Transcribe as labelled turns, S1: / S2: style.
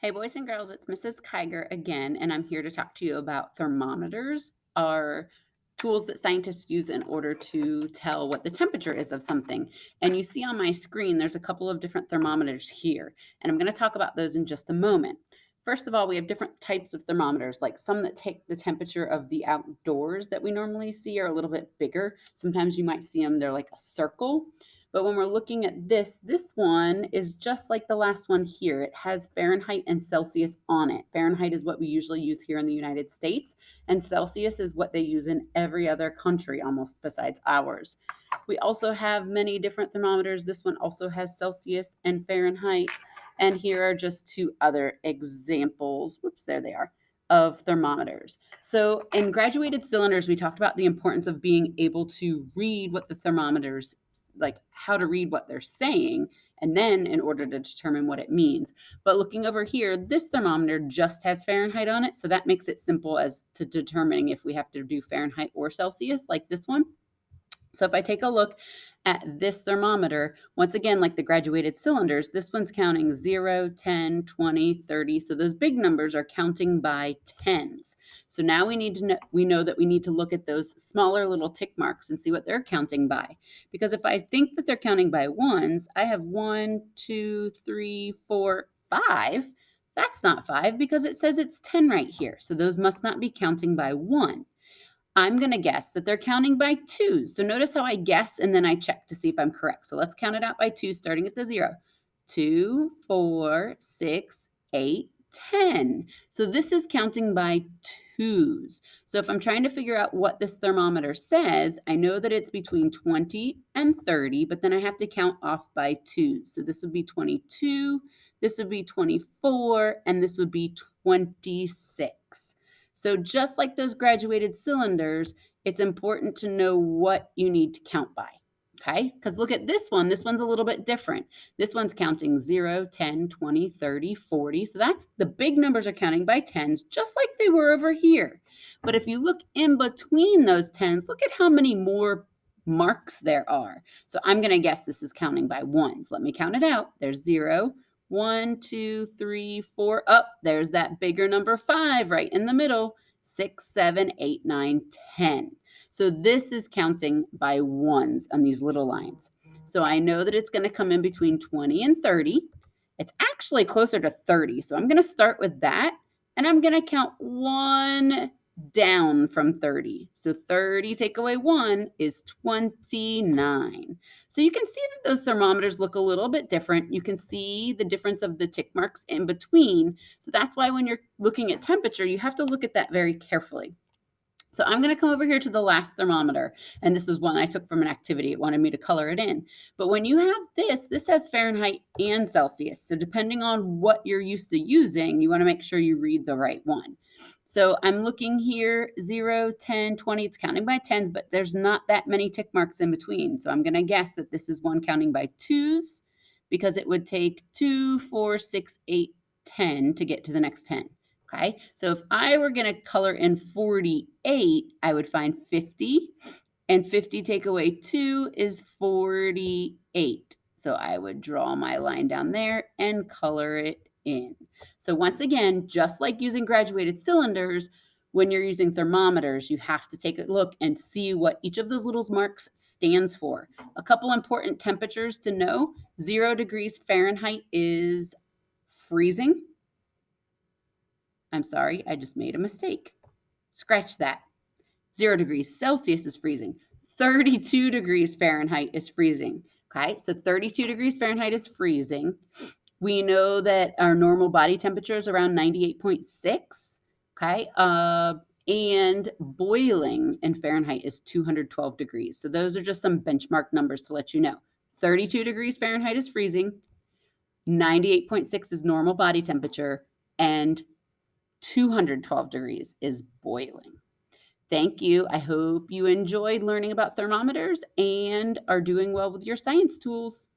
S1: Hey, boys and girls, it's Mrs. Kiger again, and I'm here to talk to you about thermometers, are tools that scientists use in order to tell what the temperature is of something. And you see on my screen, there's a couple of different thermometers here, and I'm going to talk about those in just a moment. First of all, we have different types of thermometers, like some that take the temperature of the outdoors that we normally see are a little bit bigger. Sometimes you might see them, they're like a circle. But when we're looking at this one is just like the last one here. It has Fahrenheit and Celsius on it. Fahrenheit is what we usually use here in the United States, and Celsius is what they use in every other country almost besides ours. We also have many different thermometers. This one also has Celsius and Fahrenheit. And here are just two other examples. Whoops, there they are, of thermometers. So in graduated cylinders, we talked about the importance of being able to read what the thermometers, like how to read what they're saying, and then in order to determine what it means. But looking over here, this thermometer just has Fahrenheit on it, so that makes it simple as to determining if we have to do Fahrenheit or Celsius like this one. So if I take a look at this thermometer, once again, like the graduated cylinders, this one's counting 0, 10, 20, 30. So those big numbers are counting by tens. So now we know that we need to look at those smaller little tick marks and see what they're counting by. Because if I think that they're counting by ones, I have 1, 2, 3, 4, 5. That's not 5 because it says it's 10 right here. So those must not be counting by 1. I'm going to guess that they're counting by twos. So notice how I guess and then I check to see if I'm correct. So let's count it out by twos, starting at the 0. 2, 4, 6, 8, 10. So this is counting by twos. So if I'm trying to figure out what this thermometer says, I know that it's between 20 and 30, but then I have to count off by twos. So this would be 22, this would be 24, and this would be 26. So just like those graduated cylinders, it's important to know what you need to count by. Okay, because look at this one. This one's a little bit different. This one's counting 0, 10, 20, 30, 40. So that's the big numbers are counting by tens, just like they were over here. But if you look in between those tens, look at how many more marks there are. So I'm going to guess this is counting by ones. Let me count it out. There's 0, 1, 2, 3, 4. Up, there's that bigger number 5 right in the middle. 6, 7, 8, 9, 10. So this is counting by ones on these little lines. So I know that it's going to come in between 20 and 30. It's actually closer to 30. So I'm going to start with that, and I'm going to count 1 down from 30. So 30 take away 1 is 29. So you can see that those thermometers look a little bit different. You can see the difference of the tick marks in between. So that's why when you're looking at temperature, you have to look at that very carefully. So I'm going to come over here to the last thermometer, and this is one I took from an activity. It wanted me to color it in. But when you have this has Fahrenheit and Celsius. So depending on what you're used to using, you want to make sure you read the right one. So I'm looking here, 0, 10, 20. It's counting by tens, but there's not that many tick marks in between. So I'm going to guess that this is one counting by twos because it would take 2, 4, 6, 8, 10 to get to the next 10. Okay, so if I were going to color in 48, I would find 50, and 50 take away 2 is 48. So I would draw my line down there and color it in. So once again, just like using graduated cylinders, when you're using thermometers, you have to take a look and see what each of those little marks stands for. A couple important temperatures to know: 0 degrees Fahrenheit is freezing. I'm sorry, I just made a mistake. Scratch that. 0 degrees Celsius is freezing. 32 degrees Fahrenheit is freezing. Okay, so 32 degrees Fahrenheit is freezing. We know that our normal body temperature is around 98.6. Okay, and boiling in Fahrenheit is 212 degrees. So those are just some benchmark numbers to let you know. 32 degrees Fahrenheit is freezing. 98.6 is normal body temperature, and 212 degrees is boiling. Thank you. I hope you enjoyed learning about thermometers and are doing well with your science tools.